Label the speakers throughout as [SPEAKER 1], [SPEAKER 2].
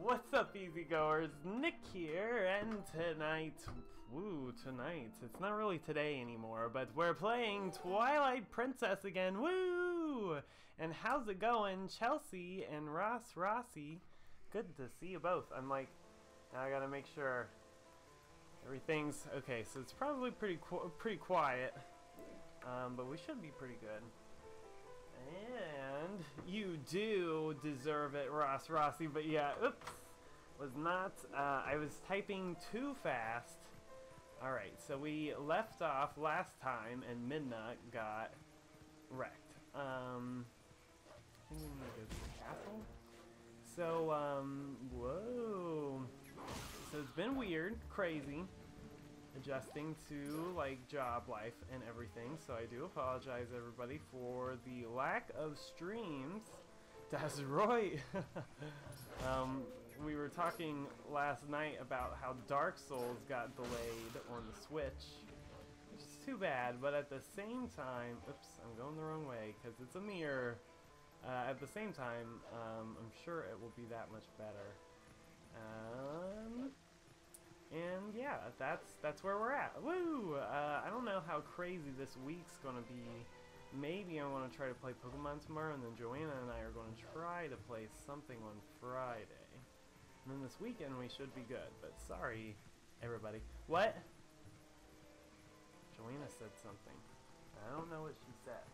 [SPEAKER 1] What's up, easygoers? Nick here, and tonight, it's not really today anymore, but we're playing Twilight Princess again, woo! And how's it going, Chelsea and Rossi? Good to see you both. I'm like, now I gotta make sure everything's okay. So it's probably pretty quiet, but we should be pretty good. And you do deserve it, Rossi, but yeah, oops, was not, I was typing too fast. Alright, so we left off last time, and Midna got wrecked. I think we need to go to the castle. So, whoa. So it's been weird, crazy, adjusting to like job life and everything, so I do apologize everybody for the lack of streams. That's right. We were talking last night about how Dark Souls got delayed on the Switch, which is too bad, but at the same time, oops, I'm going the wrong way because it's a mirror. At the same time, I'm sure it will be that much better. And yeah, that's where we're at. Woo! I don't know how crazy this week's gonna be. Maybe I want to try to play Pokemon tomorrow, and then Joanna and I are going to try to play something on Friday. And then this weekend we should be good, but sorry, everybody. What? Joanna said something. I don't know what she said.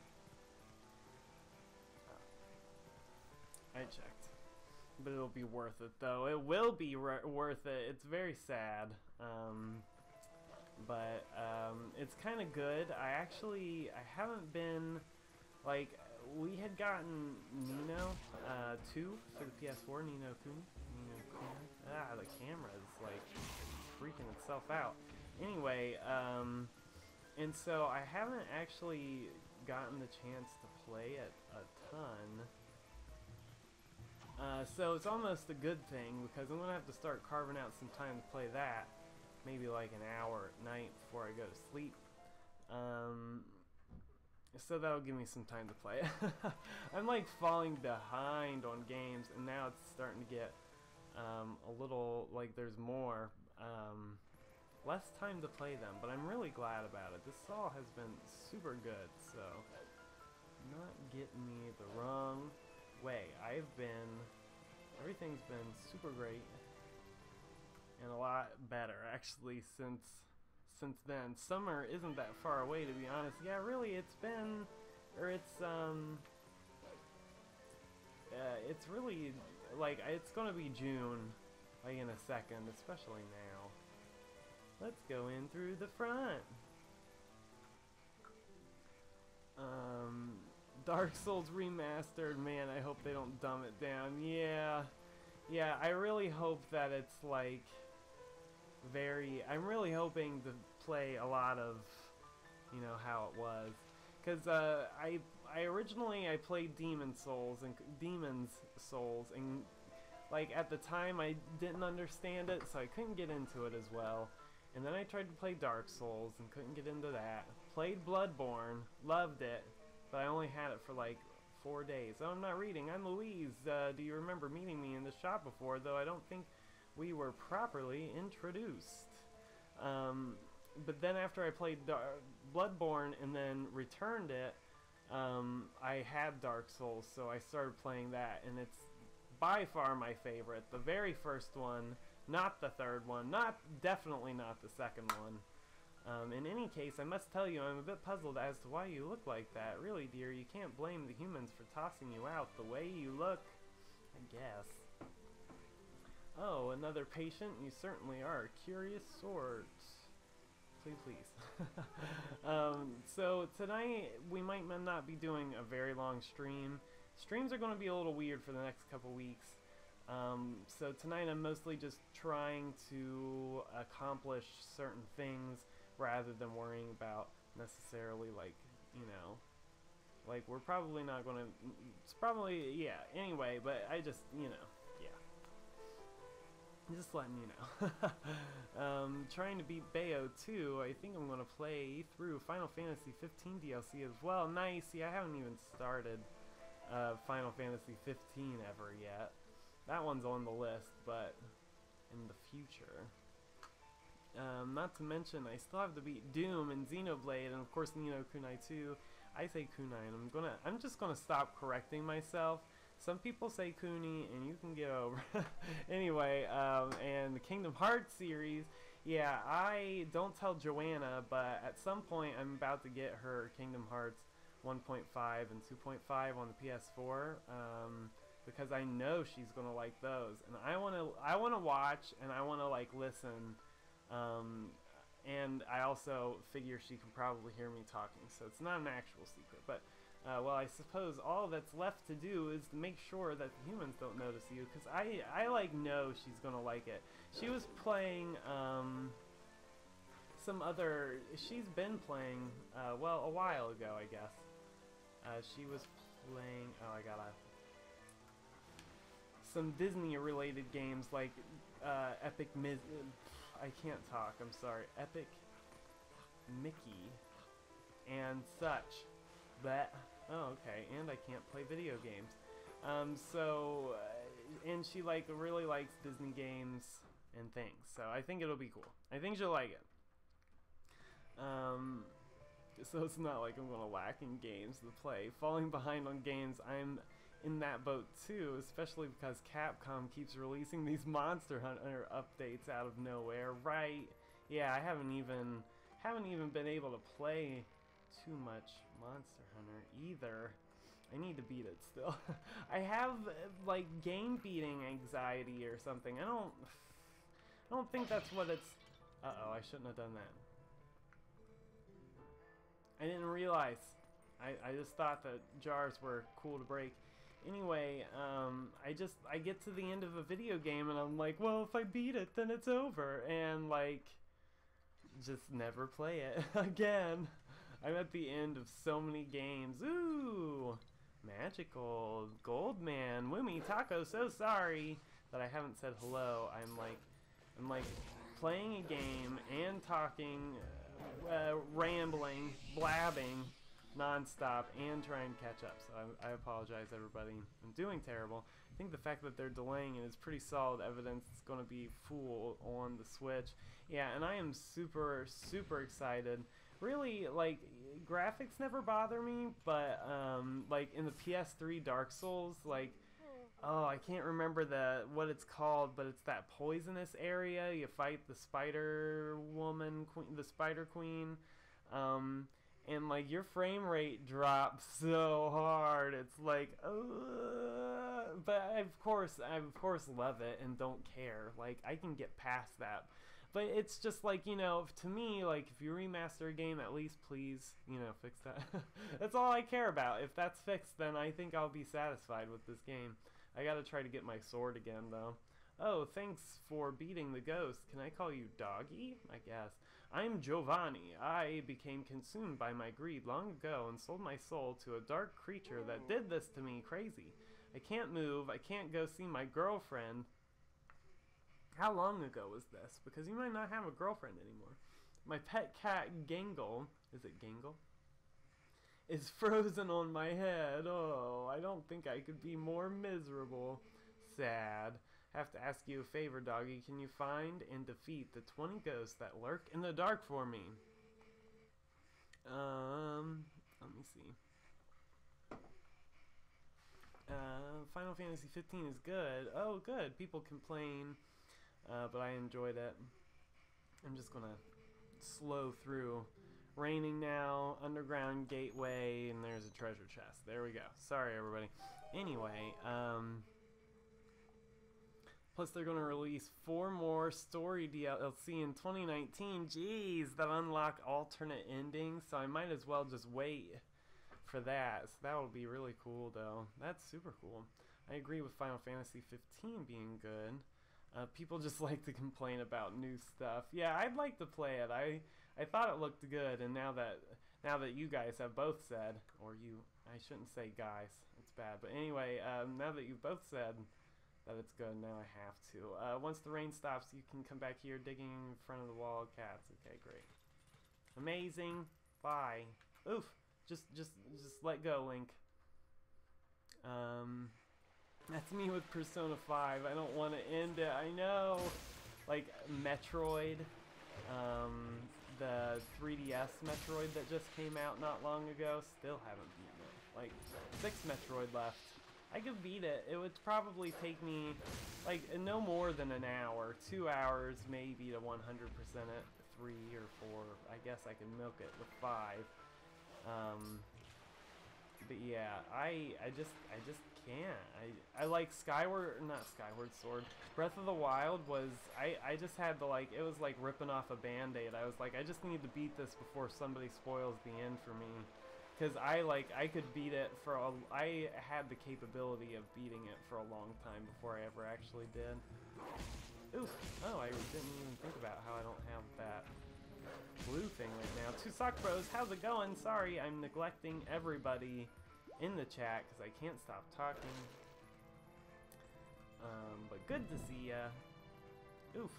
[SPEAKER 1] Oh. I checked. But it'll be worth it, though. It will be worth it. It's very sad. But it's kind of good. I haven't been, like, we had gotten Nino 2 for the PS4, Nino Kuni. Ah, the camera is, like, freaking itself out. Anyway, and so I haven't actually gotten the chance to play it a ton. So it's almost a good thing, because I'm going to have to start carving out some time to play that. Maybe like an hour at night before I go to sleep. So that'll give me some time to play. I'm like falling behind on games, and now it's starting to get a little like there's more. Less time to play them, but I'm really glad about it. This all has been super good, so not getting me the wrong way. Everything's been super great and a lot better actually since then. Summer isn't that far away, to be honest. Yeah, really, it's been, or it's really like it's gonna be June, like in a second, especially now. Let's go in through the front. Dark Souls Remastered, man, I hope they don't dumb it down. Yeah, I really hope that it's like I'm really hoping to play a lot of, you know, how it was. Because I originally played Demon's Souls, and like at the time I didn't understand it, so I couldn't get into it as well. And then I tried to play Dark Souls and couldn't get into that. Played Bloodborne, loved it, but I only had it for like 4 days. Oh, I'm not reading. I'm Louise. Do you remember meeting me in the shop before? Though I don't think we were properly introduced. But then after I played Bloodborne and then returned it, I had Dark Souls, so I started playing that, and it's by far my favorite. The very first one, not the third one, definitely not the second one. In any case, I must tell you, I'm a bit puzzled as to why you look like that. Really, dear, you can't blame the humans for tossing you out the way you look, I guess. Oh, another patient? You certainly are a curious sort. Please. So tonight, we might not be doing a very long stream. Streams are going to be a little weird for the next couple weeks. So tonight I'm mostly just trying to accomplish certain things rather than worrying about necessarily, like, you know, like we're probably not going to, it's probably, yeah, anyway, but I just, you know, yeah. Just letting you know. Trying to beat Bayo too. I think I'm going to play through Final Fantasy 15 DLC as well. Nice. Yeah, I haven't even started Final Fantasy 15 ever yet. that one's on the list, but in the future. Not to mention, I still have to beat Doom and Xenoblade, and of course Ni no Kunai 2. I say Kunai, and I'm just gonna stop correcting myself. Some people say Kuni, and you can get over. Anyway, and the Kingdom Hearts series. Yeah, I don't tell Joanna, but at some point I'm about to get her Kingdom Hearts 1.5 and 2.5 on the PS4, because I know she's gonna like those, and I wanna watch and I wanna like listen, and I also figure she can probably hear me talking, so it's not an actual secret. But well, I suppose all that's left to do is to make sure that the humans don't notice you, because I like know she's gonna like it. She was playing she's been playing well, a while ago, I guess. She was playing, oh, I gotta, some Disney related games like I can't talk, I'm sorry, Epic Mickey and such. But oh, okay, and I can't play video games. And she like really likes Disney games and things, so I think it'll be cool. I think she'll like it. So it's not like I'm gonna lack in games to play. Falling behind on games, I'm in that boat too, especially because Capcom keeps releasing these Monster Hunter updates out of nowhere. Right? Yeah, I haven't even been able to play too much Monster Hunter either. I need to beat it still. I have like game beating anxiety or something. I don't think that's what it's. Uh-oh, I shouldn't have done that. I didn't realize. I just thought that jars were cool to break. Anyway, I get to the end of a video game and I'm like, well, if I beat it, then it's over, and like, just never play it again. I'm at the end of so many games. Ooh, magical Goldman, Woomy Taco. So sorry that I haven't said hello. I'm like playing a game and talking, rambling, blabbing non-stop, and trying to catch up. So I apologize, everybody. I'm doing terrible. I think the fact that they're delaying it is pretty solid evidence it's going to be full on the Switch. Yeah, and I am super, super excited. Really, like, graphics never bother me, but like in the PS3 Dark Souls, like, oh, I can't remember what it's called, but it's that poisonous area. You fight the Spider Woman, the Spider Queen, and like your frame rate drops so hard. It's like, but I of course love it and don't care. Like, I can get past that. But it's just like, you know, to me, like, if you remaster a game, at least please, you know, fix that. That's all I care about. If that's fixed, then I think I'll be satisfied with this game. I gotta try to get my sword again, though. Oh, thanks for beating the ghost. Can I call you Doggy? I guess. I'm Giovanni. I became consumed by my greed long ago and sold my soul to a dark creature that did this to me. Crazy. I can't move. I can't go see my girlfriend. How long ago was this? Because you might not have a girlfriend anymore. My pet cat, Gangle, is it Gangle? Is frozen on my head. Oh, I don't think I could be more miserable. Sad. Have to ask you a favor, Doggy. Can you find and defeat the 20 ghosts that lurk in the dark for me? Let me see. Final Fantasy 15 is good. Oh, good. People complain. But I enjoyed it. I'm just gonna slow through. Raining now, underground gateway, and there's a treasure chest. There we go. Sorry, everybody. Anyway, plus they're gonna release 4 more story DLC in 2019. Jeez, that unlock alternate endings, so I might as well just wait for that. So that would be really cool, though. That's super cool. I agree with Final Fantasy 15 being good. People just like to complain about new stuff. Yeah, I'd like to play it. I thought it looked good, and now that you guys have both said, or you, I shouldn't say guys, it's bad. But anyway, now that you've both said that it's good, now I have to. Once the rain stops, you can come back here digging in front of the wall of cats. Okay, great. Amazing. Bye. Oof. Just let go, Link. That's me with Persona 5. I don't want to end it. I know. Like Metroid, the 3DS Metroid that just came out not long ago. Still haven't beaten it. Like 6 Metroid left. I could beat it. It would probably take me like no more than an hour, 2 hours maybe to 100% it. 3 or 4. I guess I can milk it with 5. But yeah, I just can't. I like not Skyward Sword. Breath of the Wild was, I just had to like, it was like ripping off a band-aid. I was like, I just need to beat this before somebody spoils the end for me. Because I could beat it for I had the capability of beating it for a long time before I ever actually did. Oof. Oh, I didn't even think about how I don't have that blue thing right now. Two Sock Bros, how's it going? Sorry, I'm neglecting everybody in the chat because I can't stop talking. But good to see ya. Oof.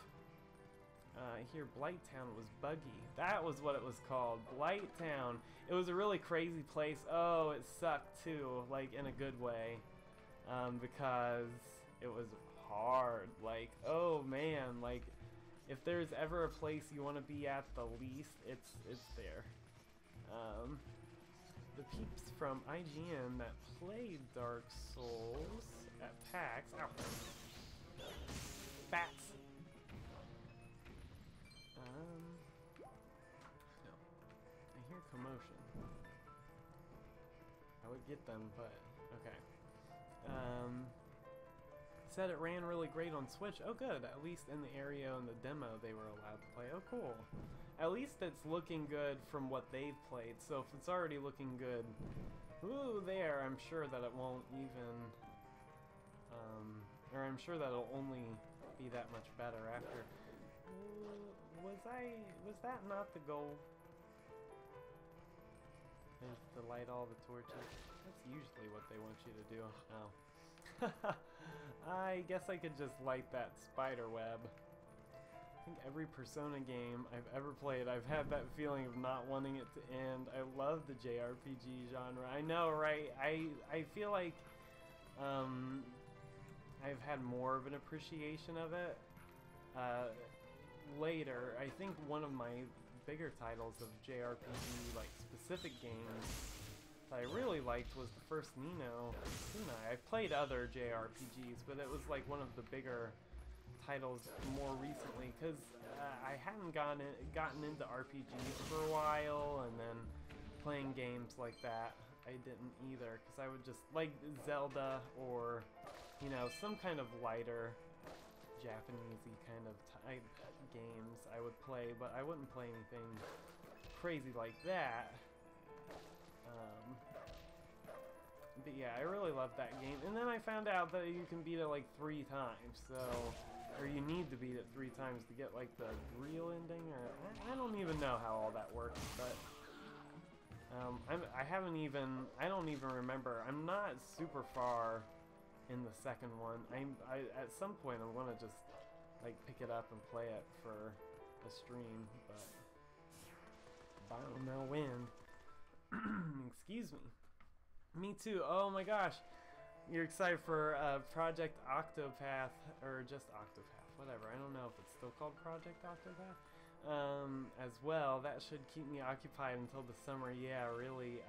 [SPEAKER 1] I hear Blighttown was buggy. That was what it was called. Blighttown. It was a really crazy place. Oh, it sucked too, like in a good way. Because it was hard. Like, oh man, like if there's ever a place you want to be at the least, it's there. The peeps from IGN that played Dark Souls at PAX. Ow. Bats. No. I hear commotion. I would get them, but okay. Said it ran really great on Switch. Oh good, at least in the area and the demo they were allowed to play. Oh cool. At least it's looking good from what they've played. So if it's already looking good, ooh, there, I'm sure that it won't even, or I'm sure that it'll only be that much better after. Was that not the goal? Is to light all the torches? That's usually what they want you to do. Oh. I guess I could just light that spider web. I think every Persona game I've ever played, I've had that feeling of not wanting it to end. I love the JRPG genre. I know, right? I feel like I've had more of an appreciation of it later. I think one of my bigger titles of JRPG, like specific games that I really liked was the first Nino Kunai. I've played other JRPGs, but it was like one of the bigger titles more recently because I hadn't gotten into RPGs for a while, and then playing games like that I didn't either because I would just like Zelda or you know some kind of lighter Japanesey kind of type games I would play, but I wouldn't play anything crazy like that. But yeah, I really loved that game. And then I found out that you can beat it like 3 times, so, or you need to beat it 3 times to get like the real ending, or I don't even know how all that works, but I don't even remember. I'm not super far in the second one. At some point I'm gonna just like pick it up and play it for a stream, but I don't know when. Excuse me. Me too. Oh my gosh. You're excited for Project Octopath, or just Octopath, whatever. I don't know if it's still called Project Octopath. As well. That should keep me occupied until the summer. Yeah, really.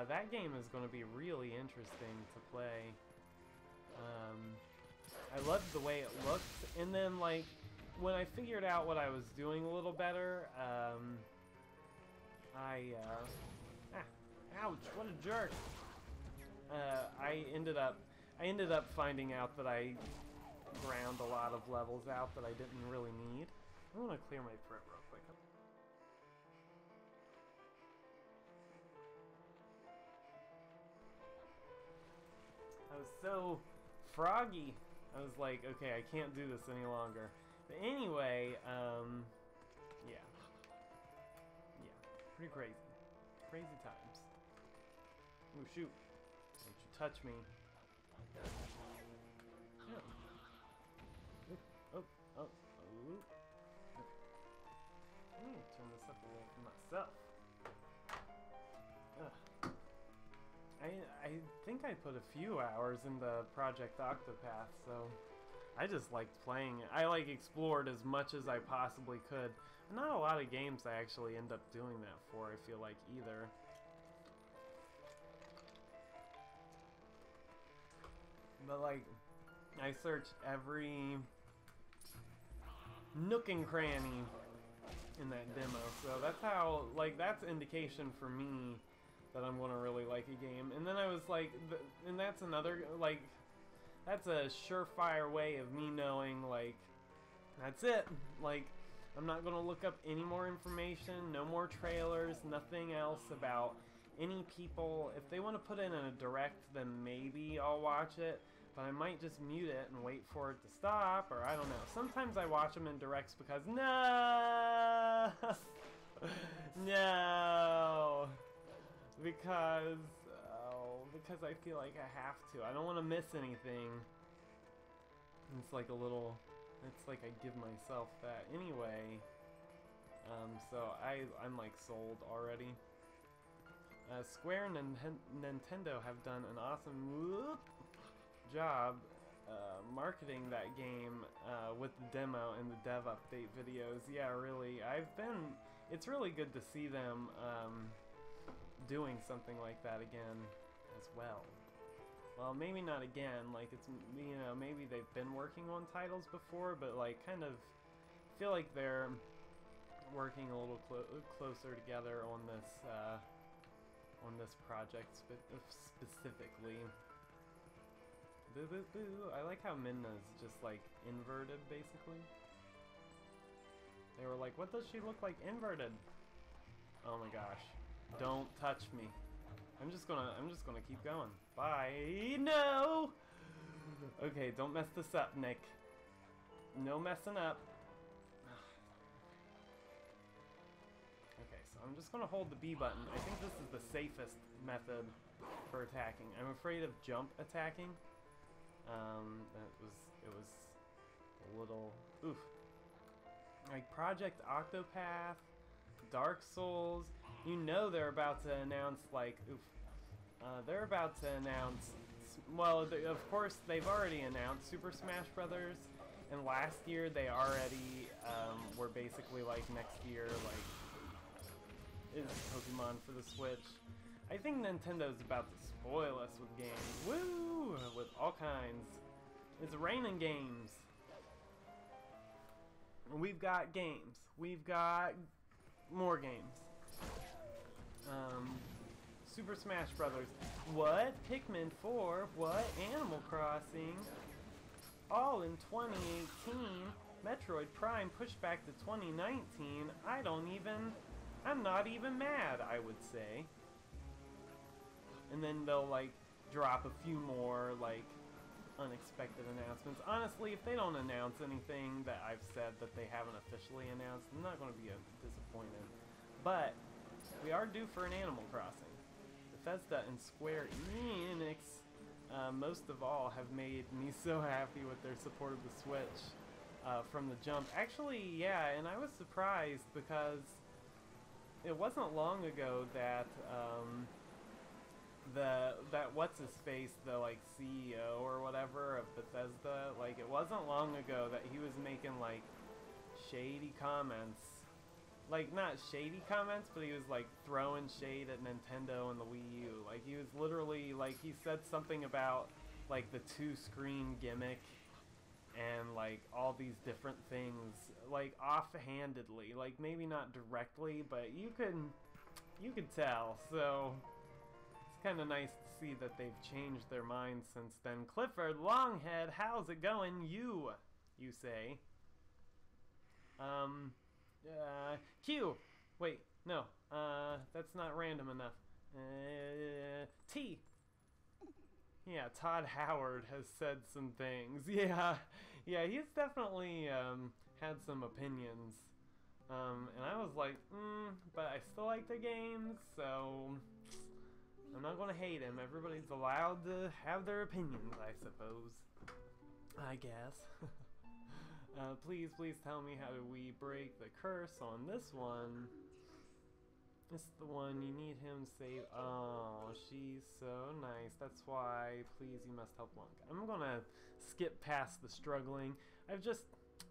[SPEAKER 1] That game is going to be really interesting to play. I loved the way it looked, and then like when I figured out what I was doing a little better, ouch, what a jerk. I ended up finding out that I ground a lot of levels out that I didn't really need. I want to clear my throat real quick. I was so froggy. I was like, okay, I can't do this any longer. But anyway, yeah. Yeah, pretty crazy. Crazy times. Ooh, shoot. Don't you touch me. Yeah. Oh. Let me turn this up a little for myself. Ugh. I think I put a few hours into Project Octopath, so I just liked playing it. I like explored as much as I possibly could. And not a lot of games I actually end up doing that for, I feel like, either. But like, I search every nook and cranny in that demo, so that's how, like, that's indication for me that I'm gonna really like a game. And then I was like, and that's another, like, that's a surefire way of me knowing, like, that's it. Like, I'm not gonna look up any more information, no more trailers, nothing else about any people. If they want to put in a direct, then maybe I'll watch it. But I might just mute it and wait for it to stop, or I don't know. Sometimes I watch them in directs because, no! No! Because, because I feel like I have to. I don't want to miss anything. It's like a little, it's like I give myself that. Anyway, so I'm like sold already. Square and Nintendo have done an awesome job marketing that game with the demo and the dev update videos. Yeah, really, it's really good to see them doing something like that again as well. Well, maybe not again, like it's, you know, maybe they've been working on titles before, but like kind of feel like they're working a little closer together on this project specifically. Boo boo boo. I like how Midna's just like inverted basically. They were like, what does she look like inverted? Oh my gosh. Don't touch me. I'm just gonna keep going. Bye. No! Okay, don't mess this up, Nick. No messing up. Okay, so I'm just gonna hold the B button. I think this is the safest method for attacking. I'm afraid of jump attacking. It was a little, oof. Like Project Octopath, Dark Souls, you know they're about to announce, like, oof. They're about to announce, well, of course they've already announced Super Smash Brothers, and last year they already were basically like next year, like, is Pokemon for the Switch. I think Nintendo's about to spoil us with games. Woo! With all kinds. It's raining games. We've got games. We've got more games. Super Smash Brothers. What? Pikmin 4? What? Animal Crossing? All in 2018. Metroid Prime pushed back to 2019. I'm not even mad, I would say. And then they'll like drop a few more like unexpected announcements. Honestly, if they don't announce anything that I've said that they haven't officially announced, I'm not going to be disappointed. But we are due for an Animal Crossing. Bethesda and Square Enix, most of all, have made me so happy with their support of the Switch from the jump. Actually, yeah, and I was surprised because it wasn't long ago that that what's his face, the like CEO or whatever of Bethesda, like it wasn't long ago that he was making like shady comments. Like not shady comments, but he was like throwing shade at Nintendo and the Wii U. Like he was literally like, he said something about like the 2-screen gimmick and like all these different things, like offhandedly, like maybe not directly, but you could tell. So it's kind of nice to see that they've changed their minds since then. Clifford Longhead, how's it going? You say. Q. Wait, no. That's not random enough. T. Yeah, Todd Howard has said some things. Yeah, he's definitely had some opinions. And I was like, but I still like the games, so I'm not gonna hate him. Everybody's allowed to have their opinions, I suppose. I guess. Please tell me, how do we break the curse on this one? It's the one you need him to save. Oh, she's so nice. That's why, please, you must help Lunk. I'm gonna skip past the struggling.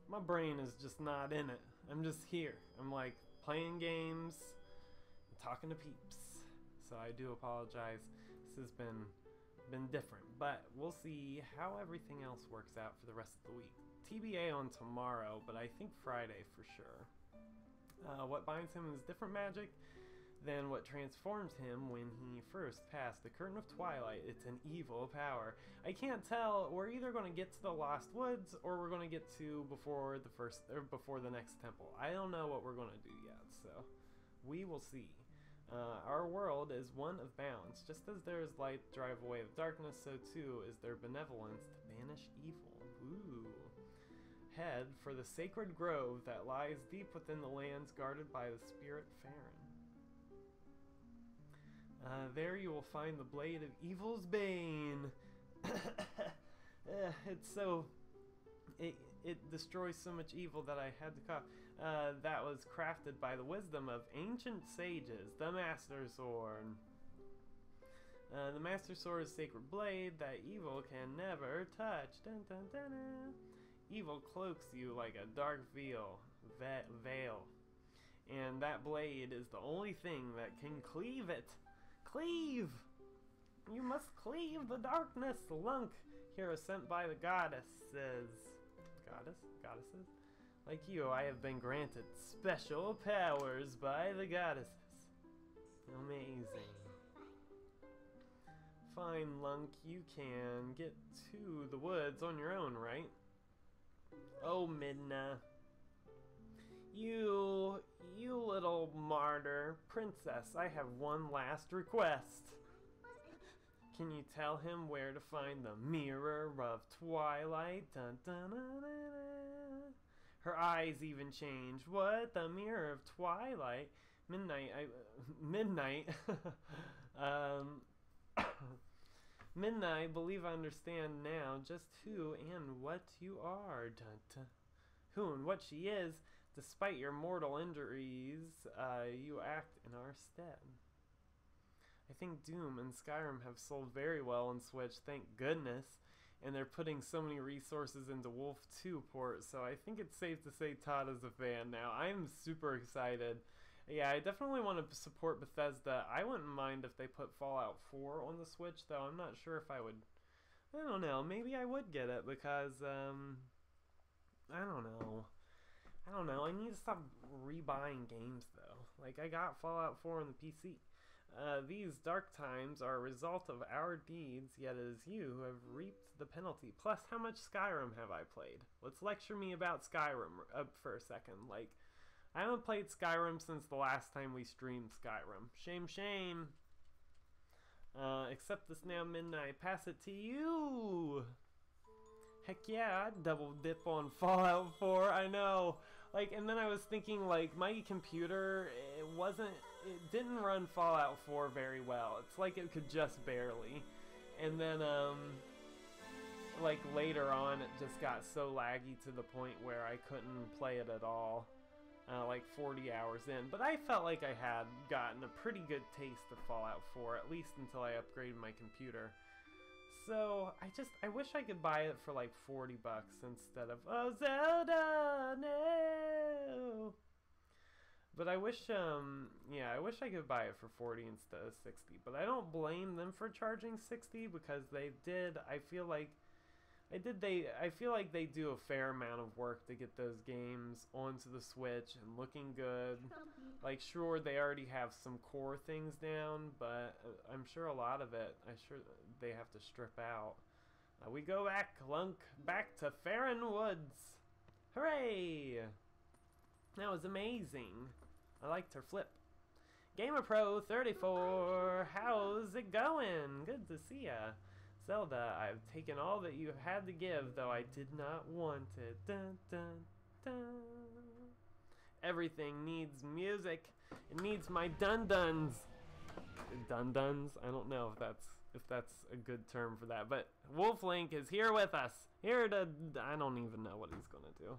[SPEAKER 1] My brain is just not in it. I'm just here. I'm like playing games, and talking to peeps. So I do apologize. This has been different, but we'll see how everything else works out for the rest of the week. TBA on tomorrow, but I think Friday for sure. What binds him is different magic than what transforms him when he first passed the Curtain of Twilight. It's an evil power. I can't tell. We're either going to get to the Lost Woods or we're going to get to before the next temple. I don't know what we're going to do yet, so we will see. Our world is one of balance. Just as there is light to drive away the darkness, so too is there benevolence to banish evil. Ooh. Head for the sacred grove that lies deep within the lands guarded by the spirit Farron. There you will find the blade of evil's bane. It destroys so much evil that I had to cough. That was crafted by the wisdom of ancient sages, the Master Sword. The Master Sword is a sacred blade that evil can never touch. Dun, dun, dun, dun. Evil cloaks you like a dark veil. And that blade is the only thing that can cleave it. Cleave! You must cleave the darkness, Lunk. Hero sent by the goddesses. Goddesses? Like you, I have been granted special powers by the goddesses. Amazing. Fine, Lunk, you can get to the woods on your own, right? Oh, Midna. You little martyr. Princess, I have one last request. Can you tell him where to find the Mirror of Twilight? Dun, dun, dun, dun, dun. Her eyes even changed. What? The Mirror of Twilight? Midnight. Midna, I believe I understand now just who and what you are. Dun, dun. Who and what she is. Despite your mortal injuries, you act in our stead. I think Doom and Skyrim have sold very well on Switch, thank goodness. And they're putting so many resources into Wolf 2 port, so I think it's safe to say Todd is a fan now. I'm super excited. Yeah, I definitely want to support Bethesda. I wouldn't mind if they put Fallout 4 on the Switch, though I'm not sure if I would. I don't know, maybe I would get it because, I don't know. I need to stop rebuying games, though. Like, I got Fallout 4 on the PC. These dark times are a result of our deeds, yet it is you who have reaped the penalty. Plus, how much Skyrim have I played? Let's lecture me about Skyrim for a second. Like, I haven't played Skyrim since the last time we streamed Skyrim. Shame, shame. Accept this now, Midnight. Pass it to you. Heck yeah, I'd double dip on Fallout 4, I know. Like, and then I was thinking, like, my computer, it didn't run Fallout 4 very well. It's like it could just barely. And then, like, later on, it just got so laggy to the point where I couldn't play it at all. Like 40 hours in. But I felt like I had gotten a pretty good taste of Fallout 4, at least until I upgraded my computer. So, I wish I could buy it for like 40 bucks instead of, oh, Zelda, no! But I wish, yeah, I wish I could buy it for 40 instead of 60. But I don't blame them for charging 60 because they did, I feel like they do a fair amount of work to get those games onto the Switch and looking good. Like, sure, they already have some core things down, but I'm sure a lot of it, they have to strip out. We go back, Lunk, back to Farron Woods. Hooray! That was amazing. I liked her flip. Gamer Pro 34, how's it going? Good to see ya. Zelda, I've taken all that you had to give, though I did not want it. Dun, dun, dun. Everything needs music. It needs my dun-duns. Dun-duns? I don't know if that's a good term for that, but Wolf Link is here with us. Here to... I don't even know what he's gonna do.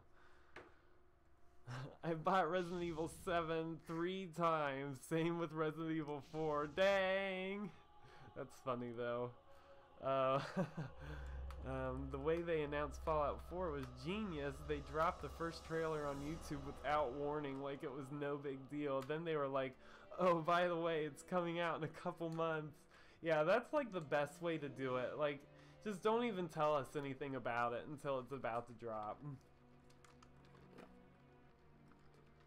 [SPEAKER 1] I bought Resident Evil 7 3 times. Same with Resident Evil 4. Dang! That's funny though. The way they announced Fallout 4 was genius. They dropped the first trailer on YouTube without warning, like it was no big deal. Then they were like, oh, by the way, it's coming out in a couple months. Yeah, that's like the best way to do it. Like, just don't even tell us anything about it until it's about to drop.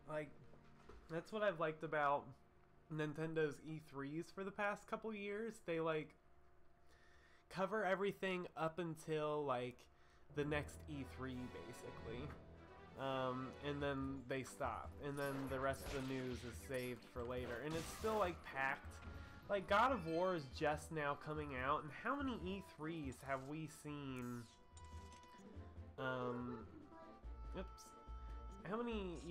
[SPEAKER 1] Like, that's what I've liked about Nintendo's E3s for the past couple years. They, like, cover everything up until, like, the next E3, basically. And then they stop. And then the rest of the news is saved for later. And it's still, like, packed. Like, God of War is just now coming out. And how many E3s have we seen? Oops. How many,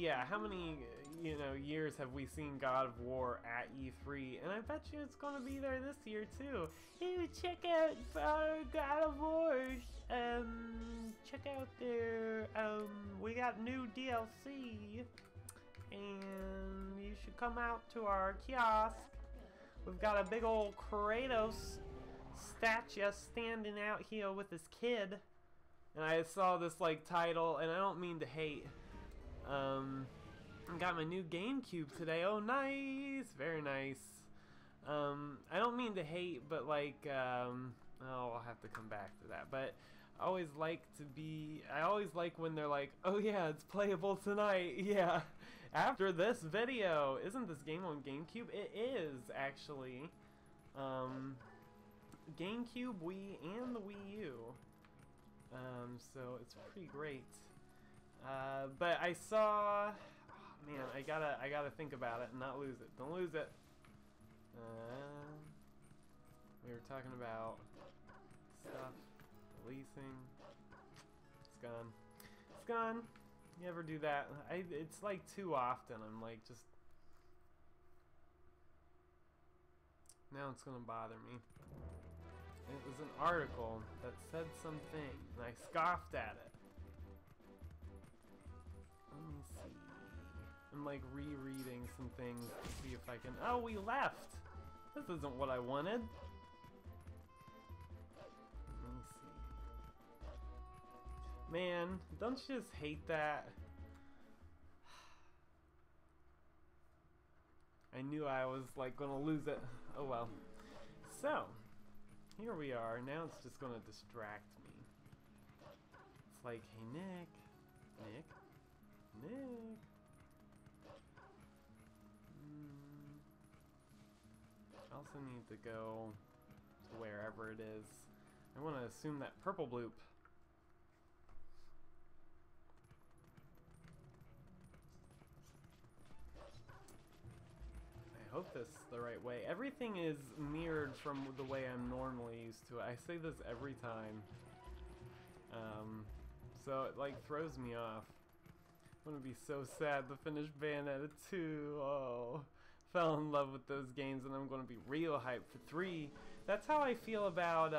[SPEAKER 1] you know, years have we seen God of War at E3? And I bet you it's gonna be there this year too. Hey, check out our God of War. Check out their, we got new DLC. And you should come out to our kiosk. We've got a big old Kratos statue standing out here with his kid. And I saw this, like, title, and I don't mean to hate. I got my new GameCube today. Oh, nice! Very nice. I don't mean to hate, but like, oh, I'll have to come back to that. But I always like when they're like, oh yeah, it's playable tonight. Yeah, after this video. Isn't this game on GameCube? It is, actually. GameCube, Wii, and the Wii U. So it's pretty great. But I saw, oh, man, I gotta think about it and not lose it. Don't lose it. We were talking about stuff, releasing. It's gone. It's gone. You ever do that? It's like too often. I'm like, just, now it's gonna bother me. It was an article that said something, and I scoffed at it. Let me see. I'm like rereading some things to see if I can. Oh, we left! This isn't what I wanted. Let me see. Man, don't you just hate that? I knew I was like gonna lose it. Oh well. So, here we are. Now it's just gonna distract me. It's like, hey Nick. Nick. I also need to go to wherever it is. I want to assume that purple bloop. I hope this is the right way. Everything is mirrored from the way I'm normally used to it. I say this every time. So it like throws me off. I'm gonna be so sad to finish Bayonetta 2. Oh, fell in love with those games, and I'm gonna be real hyped for 3. That's how I feel about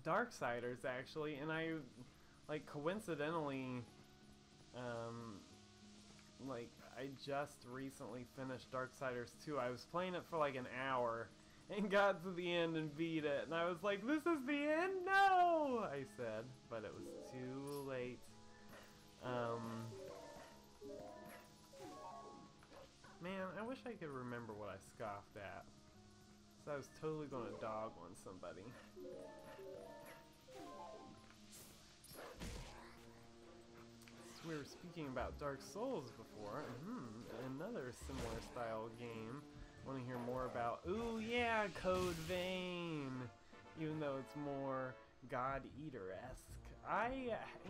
[SPEAKER 1] Darksiders, actually. And I, like, coincidentally, like, I just recently finished Darksiders 2. I was playing it for like an hour and got to the end and beat it, and I was like, this is the end? No! I said, but it was too late. Man, I wish I could remember what I scoffed at. So I was totally gonna dog on somebody. So we were speaking about Dark Souls before. Another similar style game. Want to hear more about? Ooh, yeah, Code Vein. Even though it's more God Eater-esque.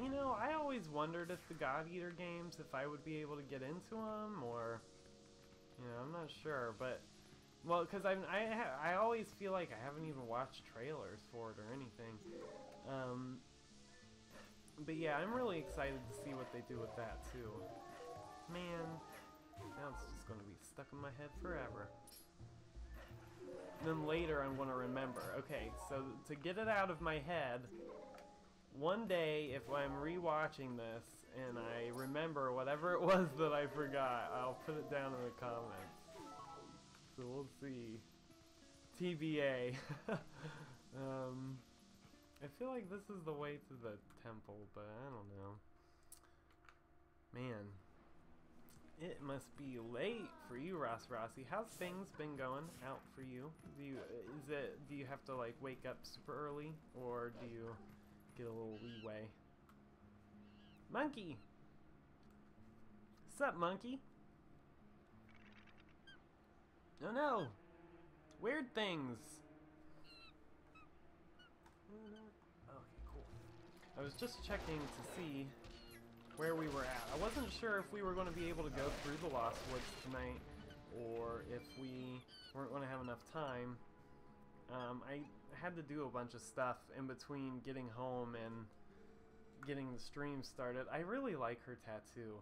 [SPEAKER 1] You know, I always wondered if the God Eater games, if I would be able to get into them, or, you know, I'm not sure, but, well, because I always feel like I haven't even watched trailers for it or anything. But yeah, I'm really excited to see what they do with that too. Man, now it's just going to be stuck in my head forever. And then later I'm going to remember, okay, so to get it out of my head, one day, if I'm rewatching this and I remember whatever it was that I forgot, I'll put it down in the comments. So we'll see. TBA. I feel like this is the way to the temple, but I don't know. Man, it must be late for you, Ross Rossi. How's things been going out for you? Do you have to like wake up super early, or do you get a little leeway? Monkey! Sup, monkey? Oh no! Weird things! Okay, cool. I was just checking to see where we were at. I wasn't sure if we were going to be able to go through the Lost Woods tonight, or if we weren't going to have enough time. I had to do a bunch of stuff in between getting home and getting the stream started. I really like her tattoo.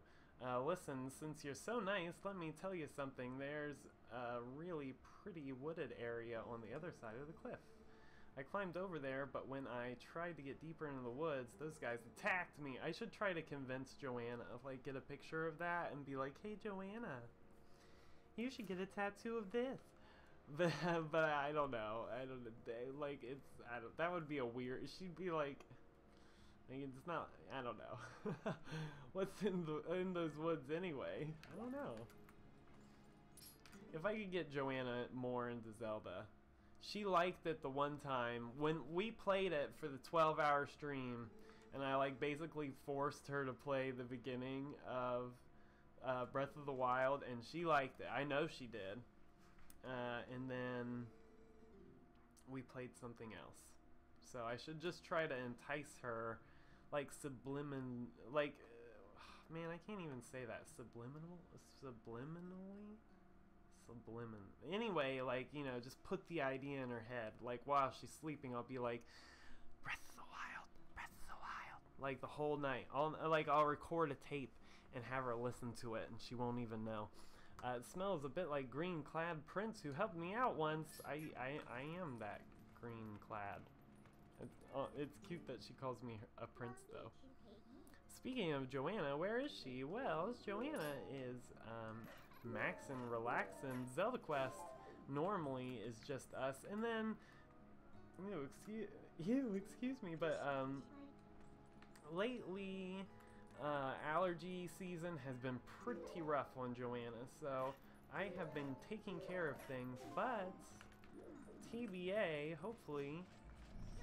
[SPEAKER 1] Listen, since you're so nice, let me tell you something. There's a really pretty wooded area on the other side of the cliff. I climbed over there, but when I tried to get deeper into the woods, those guys attacked me. I should try to convince Joanna, like get a picture of that and be like, hey Joanna, you should get a tattoo of this. But I don't know. Like that would be a weird. She'd be like it's not. I don't know. What's in those woods anyway? I don't know. If I could get Joanna more into Zelda. She liked it the one time when we played it for the 12-hour stream, and I like basically forced her to play the beginning of Breath of the Wild, and she liked it. I know she did. And then we played something else. So I should just try to entice her, like man, I can't even say that. Anyway, like, you know, just put the idea in her head. Like, while she's sleeping, I'll be like, Breath of the Wild, Breath of the Wild. Like, the whole night. I'll record a tape and have her listen to it, and she won't even know. It smells a bit like green-clad prince who helped me out once. I am that green-clad. It's cute that she calls me a prince, though. Speaking of Joanna, where is she? Well, Joanna is, maxin', relaxin'. Zelda Quest normally is just us, and then, excuse me, but, lately, allergy season has been pretty rough on Joanna, so I have been taking care of things, but TBA, hopefully,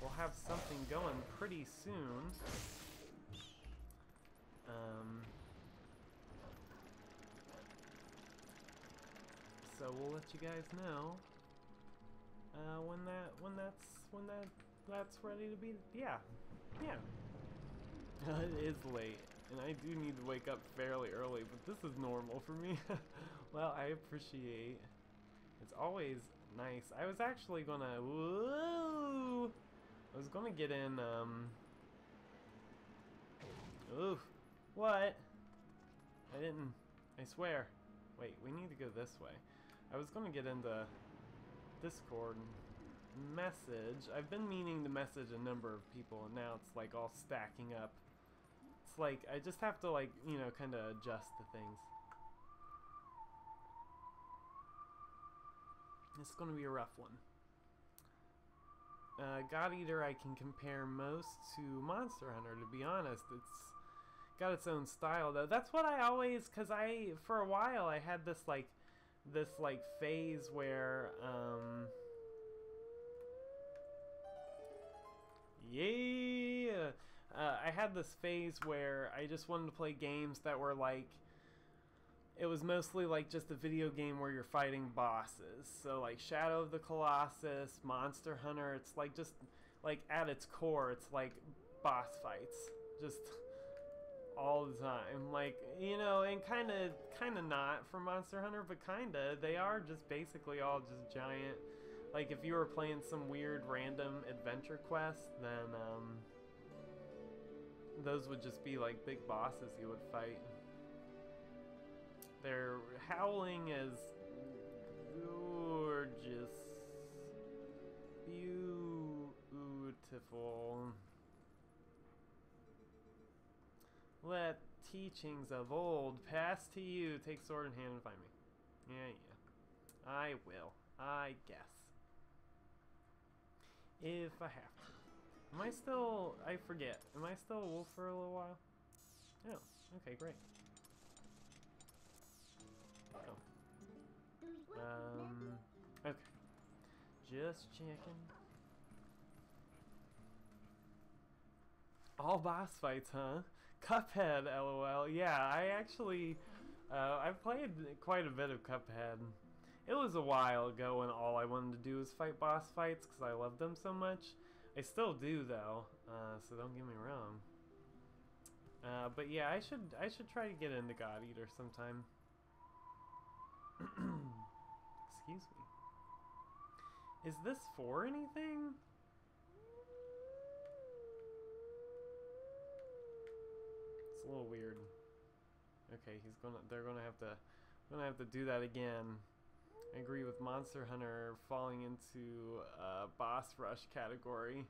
[SPEAKER 1] we'll have something going pretty soon. So we'll let you guys know when that's ready to be. Yeah. It is late, and I do need to wake up fairly early, but this is normal for me. Well, I appreciate. It's always nice. I was actually gonna. Whoa! I was gonna get in. Oof. What? I didn't. I swear. Wait, we need to go this way. I was gonna get into Discord message. I've been meaning to message a number of people, and now it's like all stacking up. It's like I just have to, like, you know, kind of adjust to things. It's gonna be a rough one. God Eater I can compare most to Monster Hunter, to be honest. It's got its own style, though. That's what I always, because for a while I had this phase where I had this phase where I just wanted to play games that were like, it was mostly like just a video game where you're fighting bosses. So like Shadow of the Colossus, Monster Hunter, it's like just like at its core, it's like boss fights, just all the time. Like, you know, and kind of not for Monster Hunter, but kind of. They are just basically all just giant. Like if you were playing some weird random adventure quest, then those would just be like big bosses you would fight. Their howling is gorgeous. Beautiful. Let teachings of old pass to you. Take sword in hand and find me. Yeah, yeah. I will. I guess. If I have to. Am I still... I forget. Am I still a wolf for a little while? Oh, okay, great. Oh. Okay. Just checking. All boss fights, huh? Cuphead, lol. Yeah, I actually... I've played quite a bit of Cuphead. It was a while ago when all I wanted to do was fight boss fights because I loved them so much. I still do though, so don't get me wrong. But yeah, I should try to get into God Eater sometime. Excuse me. Is this for anything? It's a little weird. Okay, they're gonna have to do that again. I agree with Monster Hunter falling into boss rush category.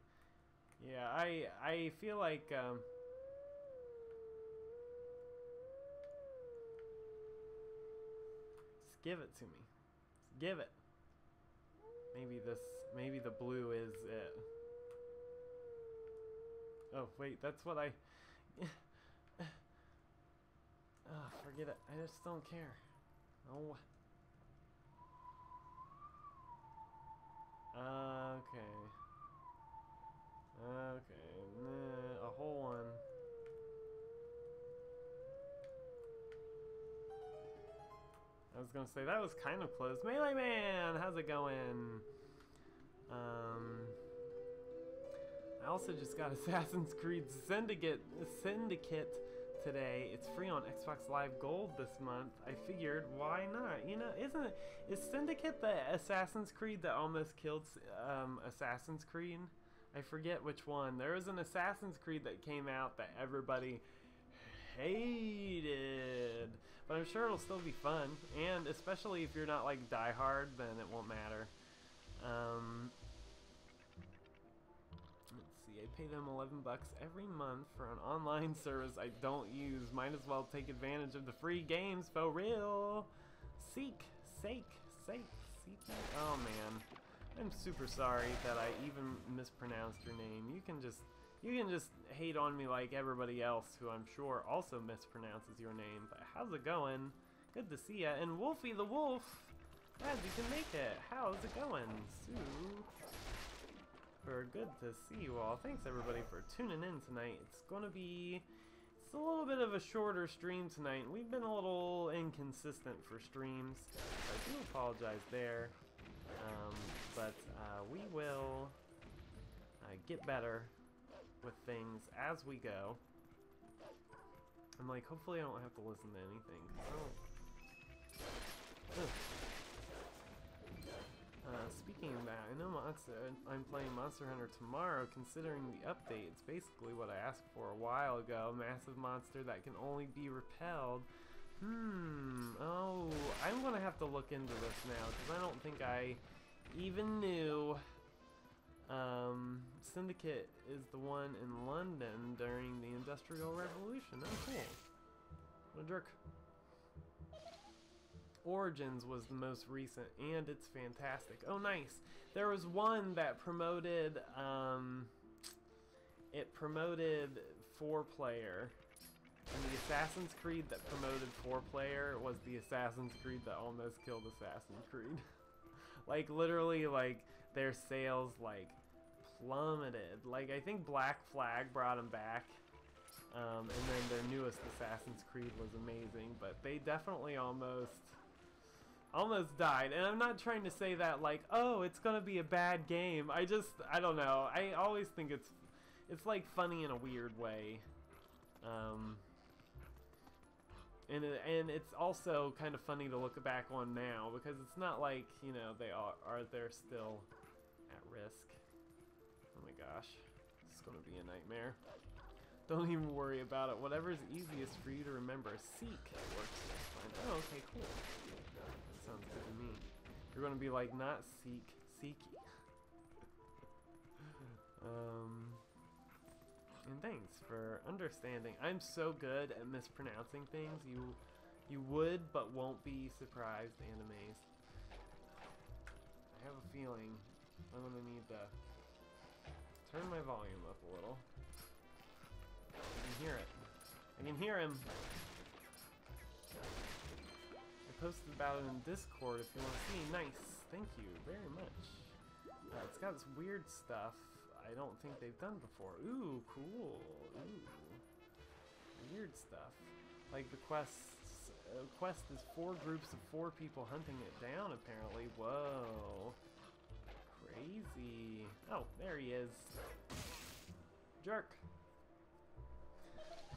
[SPEAKER 1] Yeah, I feel like just give it to me. Just give it. Maybe the blue is it. Oh wait, that's what I oh, forget it. I just don't care. Oh. Okay. Nah, a whole one. I was gonna say that was kind of close. Melee Man, how's it going? I also just got Assassin's Creed Syndicate today. It's free on Xbox Live Gold this month. I figured, why not? You know, is Syndicate the Assassin's Creed that almost killed Assassin's Creed? I forget which one. There was an Assassin's Creed that came out that everybody hated, but I'm sure it'll still be fun, and especially if you're not like diehard, then it won't matter. Let's see, I pay them $11 every month for an online service I don't use. Might as well take advantage of the free games for real. Seek. Oh man, I'm super sorry that I even mispronounced your name. You can just hate on me like everybody else who I'm sure also mispronounces your name. But how's it going? Good to see ya. And Wolfie the Wolf, glad you can make it. How's it going, Super good to see you all. Thanks everybody for tuning in tonight. It's a little bit of a shorter stream tonight. We've been a little inconsistent for streams. I do apologize there. But we will get better with things as we go. I'm like, hopefully I don't have to listen to anything. Speaking of that, I know I'm playing Monster Hunter tomorrow. Considering the update, it's basically what I asked for a while ago. Massive monster that can only be repelled. Oh, I'm gonna have to look into this now because I don't think I even knew. Syndicate is the one in London during the Industrial Revolution. Oh, cool. What a jerk. Origins was the most recent, and it's fantastic. Oh, nice. There was one that promoted, it promoted 4-player. And the Assassin's Creed that promoted 4-player was the Assassin's Creed that almost killed Assassin's Creed. Like, literally, like, their sales, like, plummeted. Like, I think Black Flag brought them back. And then their newest Assassin's Creed was amazing, but they definitely almost died. And I'm not trying to say that like, oh, it's gonna be a bad game. I don't know. I always think it's like funny in a weird way. And it's also kind of funny to look back on now because it's not like, you know, they're still at risk. Oh my gosh, this is gonna be a nightmare. Don't even worry about it. Whatever's easiest for you to remember. Seek works just fine. Oh, okay, cool. That sounds good to me. You're gonna be like, not seek, seeky. thanks for understanding. I'm so good at mispronouncing things. You would but won't be surprised and amazed. I have a feeling I'm gonna need to turn my volume up a little. I can hear it. I can hear him. I posted about it in Discord if you want to see. Nice. Thank you very much. It's got this weird stuff I don't think they've done before. Ooh, cool. Ooh. Weird stuff. Like the quests. Quest is 4 groups of 4 people hunting it down, apparently. Whoa. Crazy. Oh, there he is. Jerk.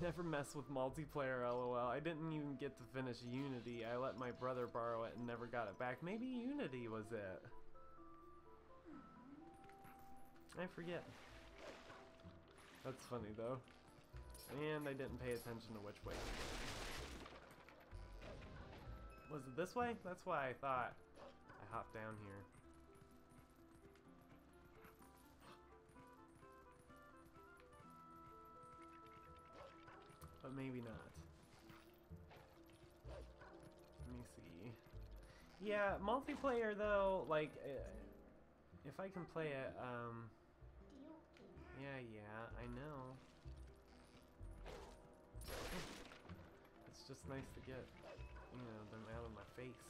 [SPEAKER 1] Never mess with multiplayer, lol. I didn't even get to finish Unity. I let my brother borrow it and never got it back. Maybe Unity was it. I forget. That's funny though. And I didn't pay attention to which way. Was it this way? That's why I thought I hopped down here. But maybe not. Let me see. Yeah, multiplayer though, like, if I can play it, yeah, I know. It's just nice to get, you know, them out of my face.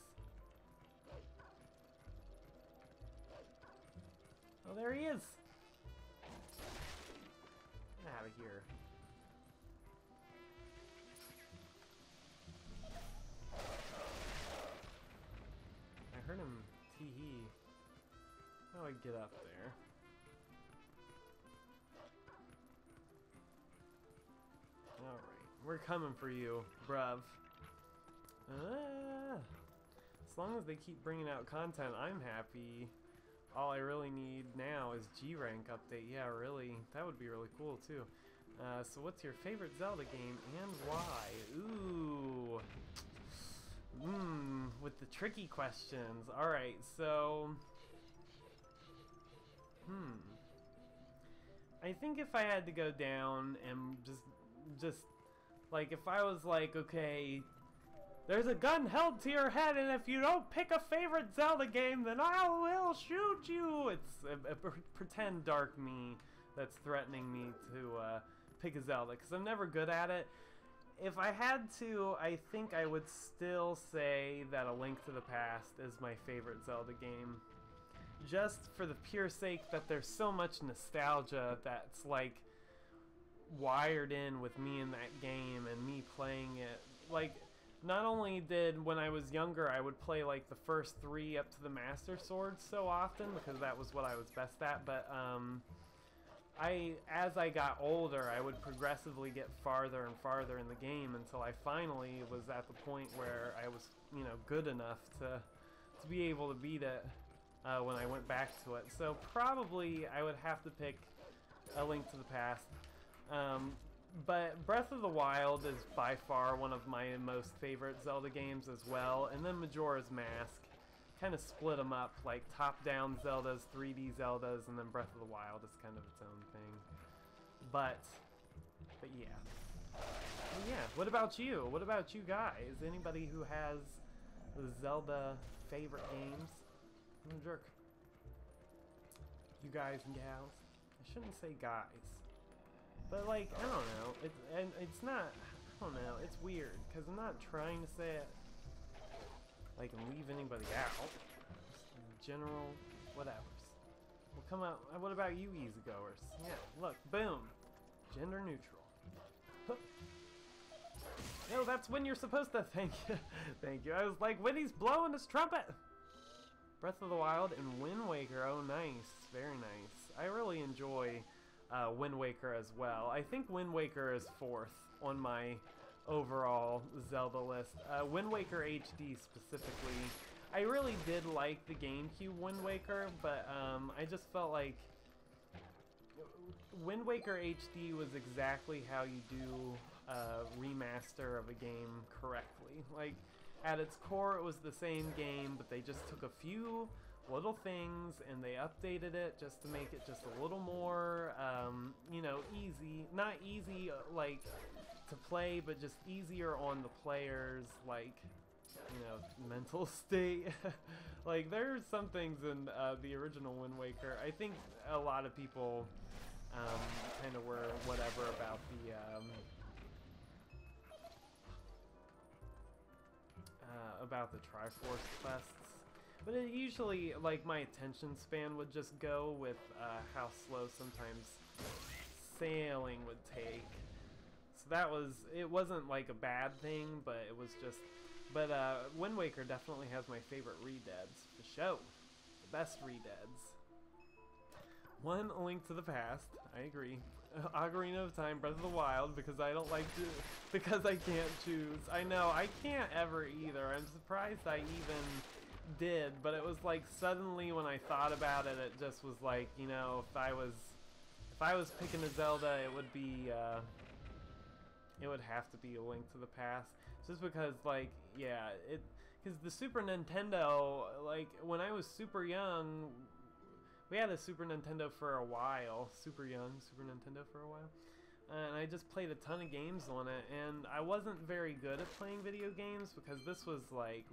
[SPEAKER 1] Oh, there he is! Get out of here. I heard him tee-hee. How do I get up there? Alright, we're coming for you, bruv. As long as they keep bringing out content, I'm happy. All I really need now is G rank update. Yeah, really. That would be really cool, too. So what's your favorite Zelda game and why? Ooh. With the tricky questions. Alright, so... I think if I had to go down and just like if I was like, okay, there's a gun held to your head and if you don't pick a favorite Zelda game, then I will shoot you. It's a pretend dark me that's threatening me to pick a Zelda because I'm never good at it. If I had to, I think I would still say that A Link to the Past is my favorite Zelda game. Just for the pure sake that there's so much nostalgia that's like wired in with me in that game and me playing it. Like, not only did when I was younger I would play like the first 3 up to the Master Sword so often because that was what I was best at, but as I got older I would progressively get farther and farther in the game until I finally was at the point where I was, you know, good enough to be able to beat it. When I went back to it. So probably I would have to pick A Link to the Past. But Breath of the Wild is by far one of my most favorite Zelda games as well. And then Majora's Mask. Kind of split them up, like top-down Zeldas, 3D Zeldas, and then Breath of the Wild is kind of its own thing. But yeah. But yeah, what about you? What about you guys? Anybody who has the Zelda favorite games? I'm a jerk. You guys and gals. I shouldn't say guys. But like, I don't know. It's not, I don't know. It's weird. Because I'm not trying to say it like and leave anybody out. Just general whatevers. Well, come out. What about you easy goers? Yeah, look. Boom. Gender neutral. No, that's when you're supposed to. Thank you. Thank you. I was like, when he's blowing his trumpet. Breath of the Wild and Wind Waker. Oh, nice. Very nice. I really enjoy Wind Waker as well. I think Wind Waker is 4th on my overall Zelda list. Wind Waker HD specifically. I really did like the GameCube Wind Waker, but I just felt like Wind Waker HD was exactly how you do a remaster of a game correctly. Like, at its core, it was the same game, but they just took a few little things, and they updated it just to make it just a little more, you know, easy. Not easy, like, to play, but just easier on the players, like, you know, mental state. Like, there's some things in the original Wind Waker. I think a lot of people kind of were whatever about the Triforce quests. But it usually, like, my attention span would just go with how slow sometimes sailing would take. So that was, it wasn't like a bad thing, but it was just, but Wind Waker definitely has my favorite redeads, for sure. The best redeads. One, A Link to the Past, I agree. Ocarina of Time, Breath of the Wild, because I don't like to, because I can't choose. I know, I can't ever either. I'm surprised I even did, but it was like suddenly when I thought about it, it just was like, you know, if I was picking a Zelda, it would be, it would have to be A Link to the Past. Just because, like, yeah, because the Super Nintendo, like, when I was super young, we had a Super Nintendo for a while, super young Super Nintendo for a while, and I just played a ton of games on it, and I wasn't very good at playing video games because this was, like,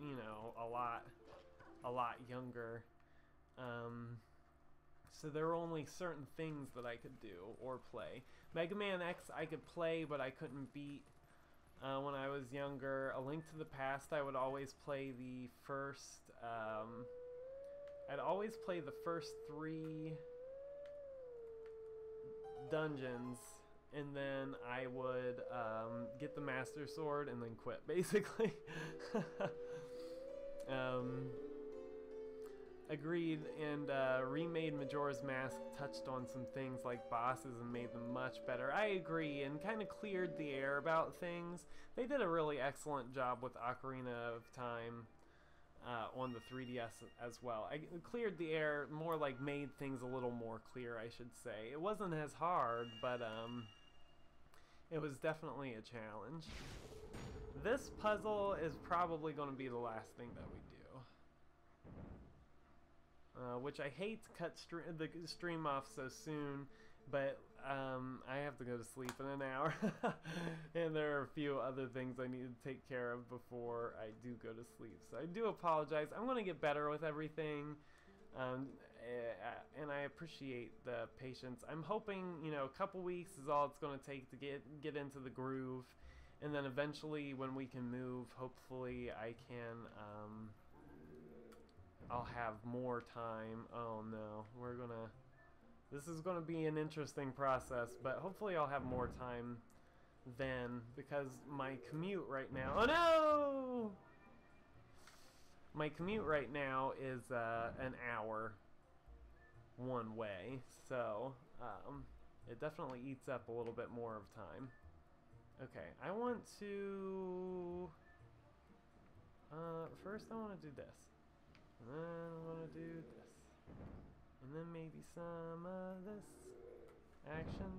[SPEAKER 1] you know, a lot younger, so there were only certain things that I could do or play. Mega Man X I could play, but I couldn't beat when I was younger. A Link to the Past, I would always play the first, I'd always play the first 3 dungeons, and then I would get the Master Sword and then quit, basically. Agreed, and remade Majora's Mask touched on some things like bosses and made them much better. I agree, and kind of cleared the air about things. They did a really excellent job with Ocarina of Time on the 3DS as well. I cleared the air, more like made things a little more clear, I should say. It wasn't as hard, but it was definitely a challenge. This puzzle is probably going to be the last thing that we do. Which I hate to cut the stream off so soon, but I have to go to sleep in an hour, and there are a few other things I need to take care of before I do go to sleep. So I do apologize. I'm going to get better with everything, and I appreciate the patience. I'm hoping, you know, a couple weeks is all it's going to take to get into the groove, and then eventually when we can move, hopefully I can. I'll have more time. Oh no, this is gonna be an interesting process, but hopefully I'll have more time then, because my commute right now, oh no! My commute right now is an hour one way, so it definitely eats up a little bit more of time. Okay, I want to, first I want to do this. And then I'm gonna do this. And then maybe some of this action.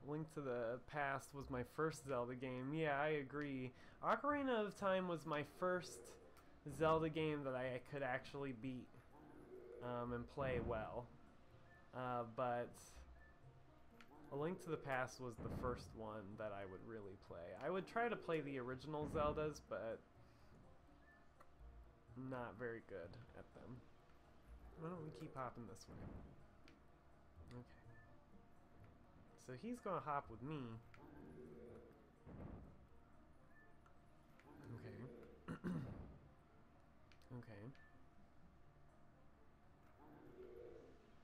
[SPEAKER 1] Link to the Past was my first Zelda game. Yeah, I agree. Ocarina of Time was my first Zelda game that I could actually beat and play well. But A Link to the Past was the first one that I would really play. I would try to play the original Zeldas, but not very good at them. Why don't we keep hopping this way? Okay. So he's gonna hop with me. Okay. Okay.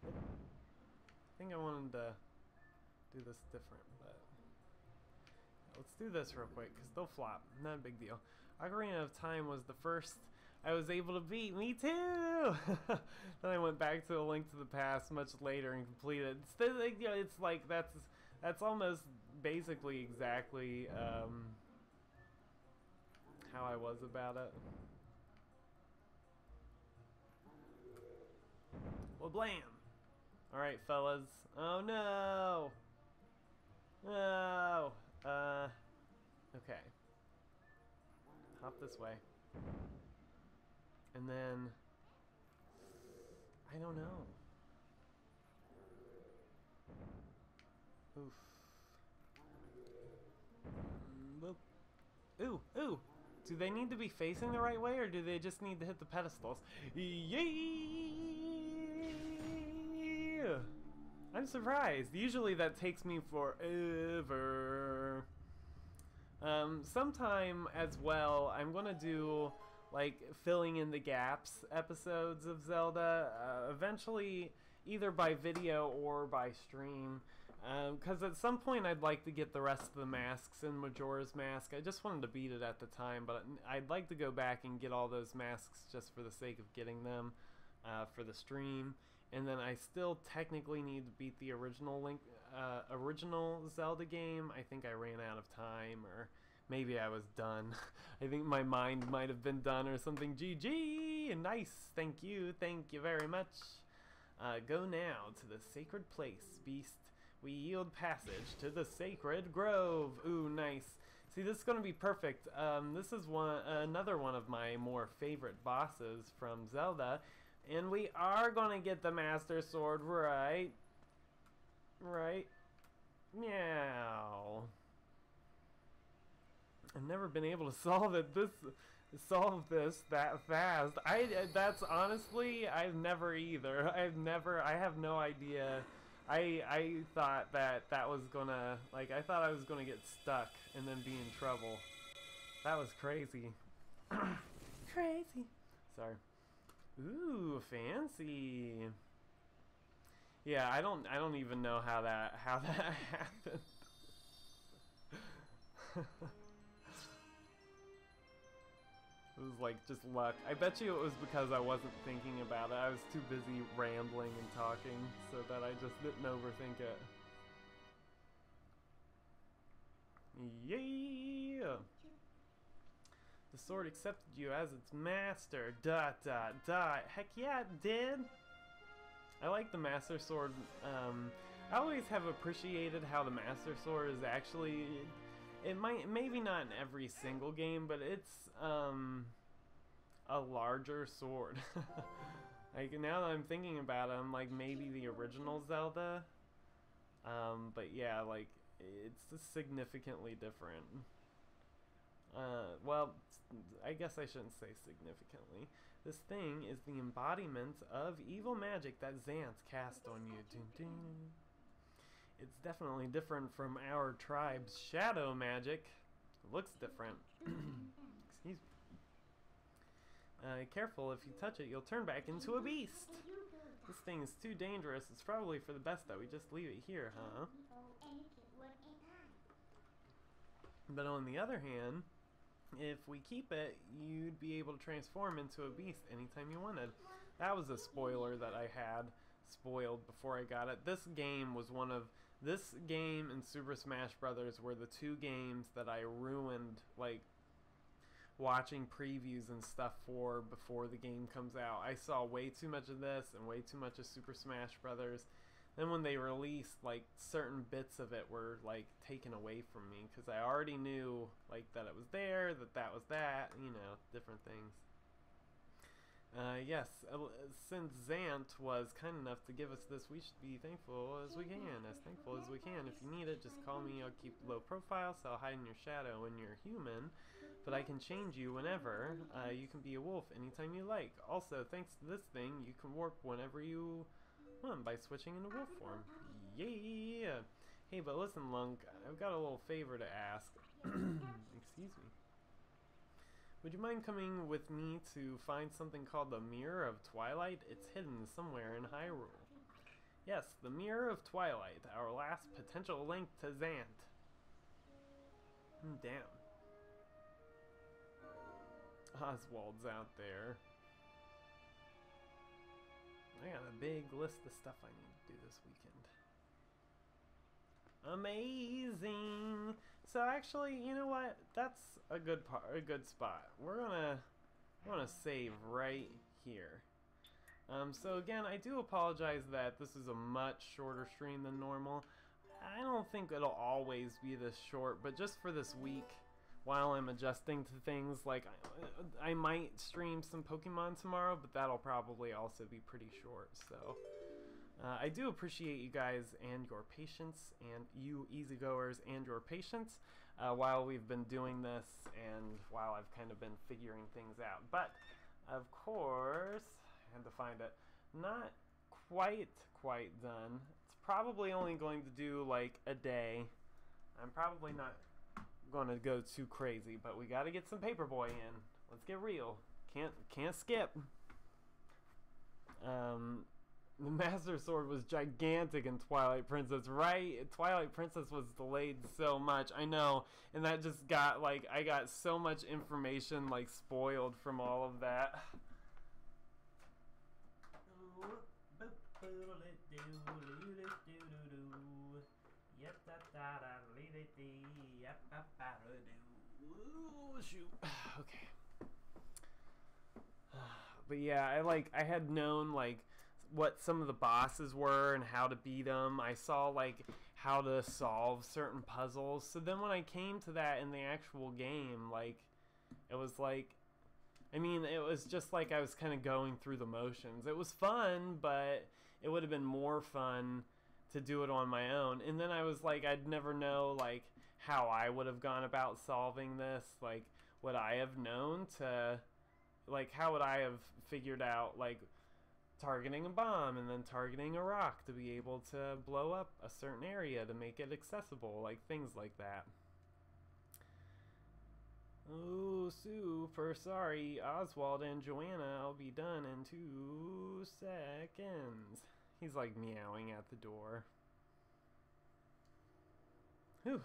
[SPEAKER 1] I think I wanted to do this different, but let's do this real quick because they'll flop. Not a big deal. Ocarina of Time was the first I was able to beat. Me too. Then I went back to A Link to the Past much later and completed. It's like that's almost basically exactly how I was about it. Well, blam. All right, fellas. Oh no. No. Okay. hop this way. And then, I don't know. Oof. Boop. Ooh, ooh. Do they need to be facing the right way, or do they just need to hit the pedestals? Yeah! I'm surprised. Usually that takes me forever. Sometime as well, I'm gonna do like filling in the gaps episodes of Zelda, eventually either by video or by stream, because at some point I'd like to get the rest of the masks in Majora's Mask. I just wanted to beat it at the time, but I'd like to go back and get all those masks just for the sake of getting them for the stream. And then I still technically need to beat the original original Zelda game. I think I ran out of time, or maybe I was done. I think my mind might have been done or something. GG! Nice! Thank you very much. Go now to the sacred place, beast. We yield passage to the sacred grove. Ooh, nice. See, this is going to be perfect. This is another one of my more favorite bosses from Zelda. And we are going to get the Master Sword right. Right. Meow. I've never been able to solve this that fast. That's honestly, I've never either. I have no idea. I thought that was gonna, like, I thought I was gonna get stuck and then be in trouble. That was crazy. Crazy. Sorry. Ooh, fancy. Yeah, I don't even know how that happened. It was like just luck. I bet you it was because I wasn't thinking about it. I was too busy rambling and talking so that I just didn't overthink it. Yeah! The sword accepted you as its master. Dot dot dot. Heck yeah, it did! I like the Master Sword. I always have appreciated how the Master Sword is actually... maybe not in every single game, but it's a larger sword. Like, now that I'm thinking about it, I'm like, maybe the original Zelda. But yeah, like, it's just significantly different. Well, I guess I shouldn't say significantly. This thing is the embodiment of evil magic that Zant cast on you. Dun, dun. It's definitely different from our tribe's shadow magic. It looks different. Excuse me. Careful, if you touch it, you'll turn back into a beast. This thing is too dangerous. It's probably for the best that we just leave it here, huh? But on the other hand, if we keep it, you'd be able to transform into a beast anytime you wanted. That was a spoiler that I had spoiled before I got it. This game and Super Smash Brothers were the two games that I ruined, like, watching previews and stuff for before the game comes out. I saw way too much of this and way too much of Super Smash Brothers. Then when they released, like, certain bits of it were, like, taken away from me because I already knew, like, that it was there, that was that, you know, different things. Yes, since Zant was kind enough to give us this, we should be thankful as we can. If you need it, just call me. I'll keep low profile, so I'll hide in your shadow when you're human. But I can change you whenever. You can be a wolf anytime you like. Also, thanks to this thing, you can warp whenever you want by switching into wolf form. Yeah! Hey, but listen, Lunk, I've got a little favor to ask. Excuse me. Would you mind coming with me to find something called the Mirror of Twilight? It's hidden somewhere in Hyrule. Yes, the Mirror of Twilight, our last potential link to Zant. Damn. Oswald's out there. I got a big list of stuff I need to do this weekend. Amazing! So actually, you know what? That's a good spot. We're gonna save right here. So again, I do apologize that this is a much shorter stream than normal. I don't think it'll always be this short, but just for this week, while I'm adjusting to things. Like, I might stream some Pokemon tomorrow, but that'll probably also be pretty short, so... I do appreciate you guys and your patience, and you easygoers and your patience, while we've been doing this and while I've kind of been figuring things out. But, of course, I had to find it, not quite done. It's probably only going to do like a day. I'm probably not going to go too crazy, but we got to get some Paperboy in. Let's get real. Can't skip. The Master Sword was gigantic in Twilight Princess, right? Twilight Princess was delayed so much, I know, and that just got, like, I got so much information, like, spoiled from all of that. Shoot. Okay. But yeah, I had known, like, what some of the bosses were and how to beat them. I saw like how to solve certain puzzles. So then when I came to that in the actual game, like, it was like, I mean, it was just like I was kind of going through the motions. It was fun, but it would have been more fun to do it on my own. And then I was like, I'd never know like how I would have gone about solving this. Like, would I have known to, like, how would I have figured out like targeting a bomb and then targeting a rock to be able to blow up a certain area to make it accessible, like things like that. Oh, super sorry, Oswald and Joanna, I'll be done in 2 seconds. He's like meowing at the door. Whew.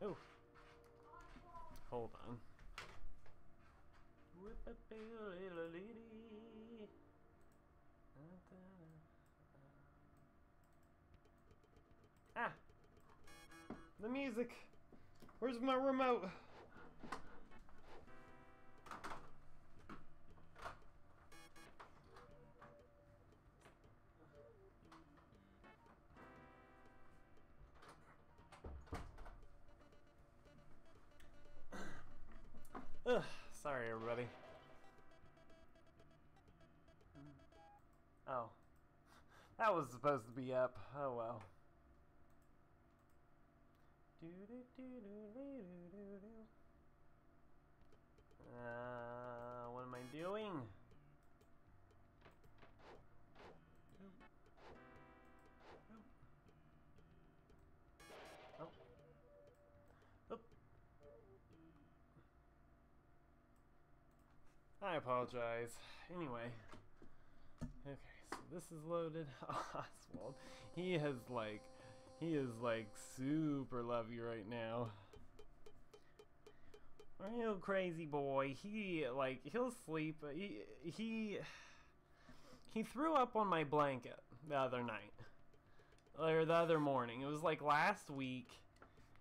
[SPEAKER 1] Oh. Hold on. Ah! The music! Where's my remote? Ugh, sorry everybody. Oh. That was supposed to be up. Oh well. What am I doing? Oh. Oh. I apologize. Anyway. Okay, so this is loaded. Oswald. He is like super lovey right now. Real crazy boy. He'll sleep. He threw up on my blanket the other night. Or the other morning. It was like last week.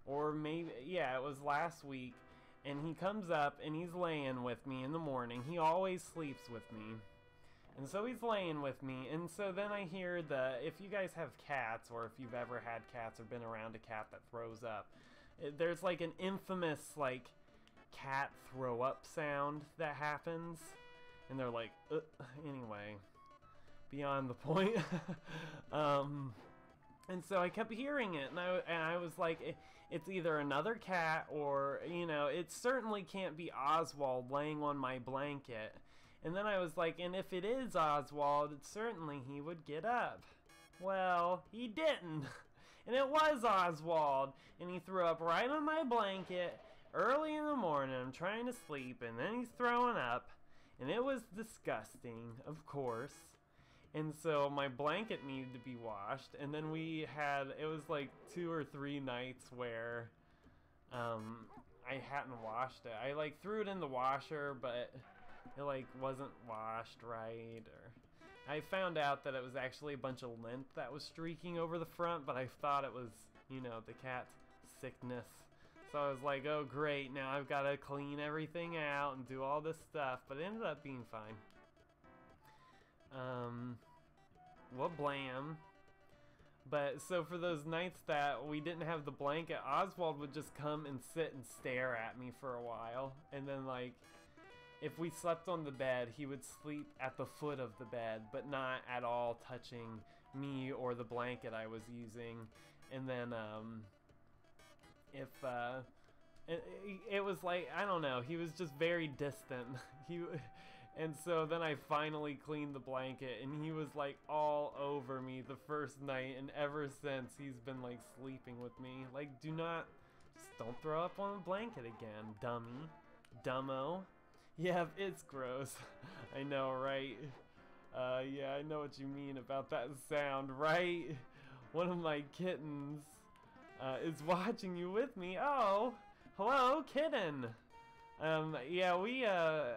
[SPEAKER 1] Or maybe, yeah, it was last week. And he comes up and he's laying with me in the morning. He always sleeps with me. And so he's laying with me, and so then I hear if you guys have cats, or if you've ever had cats or been around a cat that throws up, there's like an infamous, like, cat throw up sound that happens, and they're like, anyway, beyond the point. And so I kept hearing it, and I was like, it's either another cat, or, you know, it certainly can't be Oswald laying on my blanket. And then I was like, and if it is Oswald, certainly he would get up. Well, he didn't. And it was Oswald. And he threw up right on my blanket early in the morning. I'm trying to sleep, and then he's throwing up. And it was disgusting, of course. And so my blanket needed to be washed. And then it was like 2 or 3 nights where I hadn't washed it. I like threw it in the washer, but it like wasn't washed right, or I found out that it was actually a bunch of lint that was streaking over the front, but I thought it was, you know, the cat's sickness. So I was like, oh great, now I've got to clean everything out and do all this stuff, but it ended up being fine. Well, blam. But so for those nights that we didn't have the blanket, Oswald would just come and sit and stare at me for a while. And then like, if we slept on the bed, he would sleep at the foot of the bed, but not at all touching me or the blanket I was using. And then it was like, I don't know, he was just very distant. And so then I finally cleaned the blanket, and he was like all over me the first night, and ever since he's been like sleeping with me. Like, just don't throw up on the blanket again, dummy. Dumbo. Yeah, it's gross. I know, right? Yeah, I know what you mean about that sound, right? One of my kittens is watching you with me. Oh, hello, kitten. Yeah,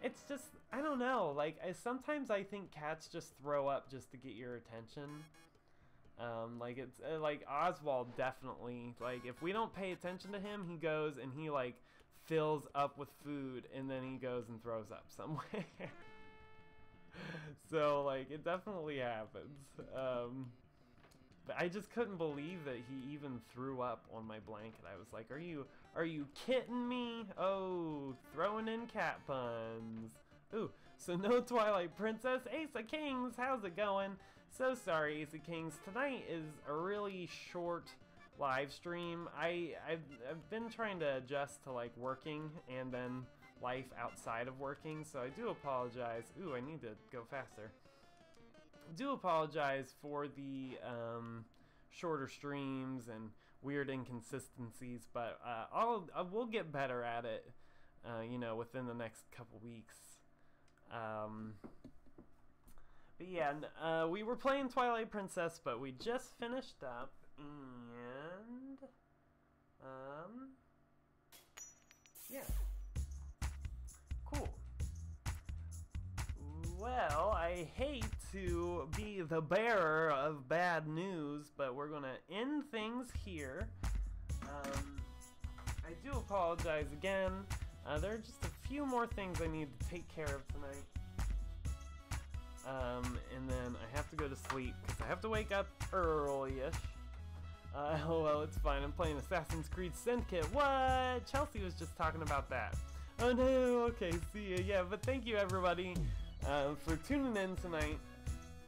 [SPEAKER 1] it's just, I don't know, like, sometimes I think cats just throw up just to get your attention. Like, it's, like, Oswald definitely, like, if we don't pay attention to him, he goes and he, like, fills up with food, and then he goes and throws up somewhere. So, like, it definitely happens. But I just couldn't believe that he even threw up on my blanket. I was like, are you kidding me? Oh, throwing in cat puns. Ooh, so no Twilight Princess. Ace of Kings, how's it going? So sorry, Ace of Kings. Tonight is a really short live stream. I've been trying to adjust to like working and then life outside of working, so I do apologize. Ooh, I need to go faster. Do apologize for the shorter streams and weird inconsistencies, but we'll get better at it, you know, within the next couple weeks. But yeah, we were playing Twilight Princess, but we just finished up, and yeah, cool. Well, I hate to be the bearer of bad news, but we're gonna end things here. I do apologize again. There are just a few more things I need to take care of tonight. And then I have to go to sleep because I have to wake up early-ish. Oh well, it's fine. I'm playing Assassin's Creed Syndicate. What? Chelsea was just talking about that. Oh no, okay, see ya. Yeah, but thank you everybody for tuning in tonight.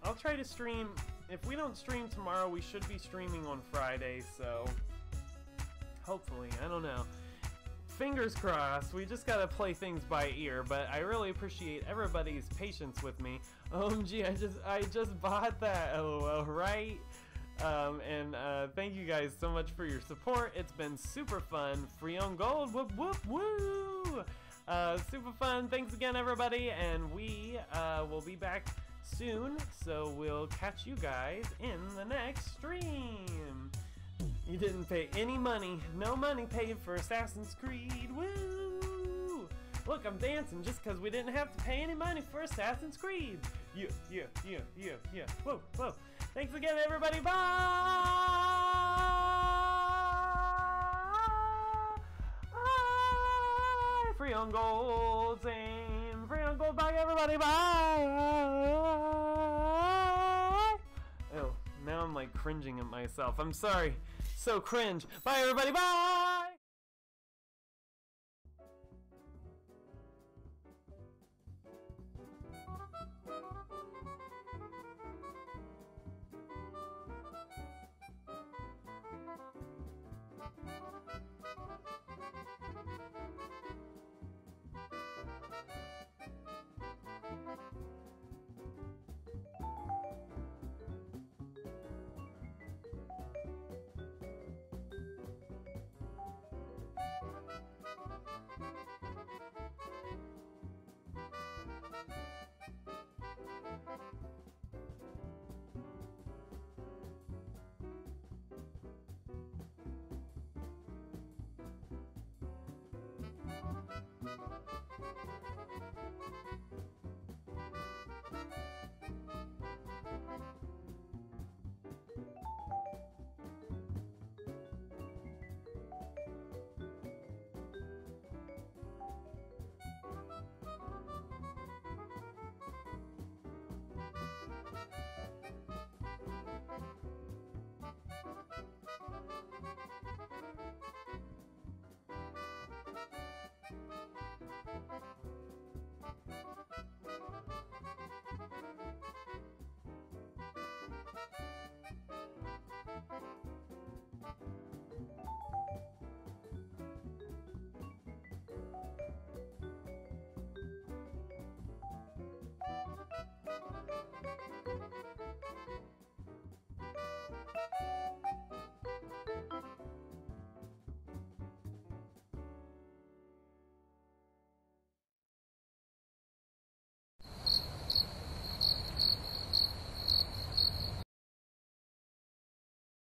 [SPEAKER 1] I'll try to stream. If we don't stream tomorrow, we should be streaming on Friday, so hopefully, I don't know. Fingers crossed. We just gotta play things by ear, but I really appreciate everybody's patience with me. OMG, I just bought that. LOL, right? And thank you guys so much for your support. It's been super fun. Free on gold. Whoop whoop woo! Super fun. Thanks again, everybody, and we will be back soon. So we'll catch you guys in the next stream. You didn't pay any money. No money paid for Assassin's Creed. Woo! Look, I'm dancing just because we didn't have to pay any money for Assassin's Creed. Yeah. Whoa, whoa. Thanks again, everybody. Bye! Bye! Free on gold, same. Free on gold. Bye, everybody. Bye! Oh, now I'm like cringing at myself. I'm sorry. So cringe. Bye, everybody. Bye!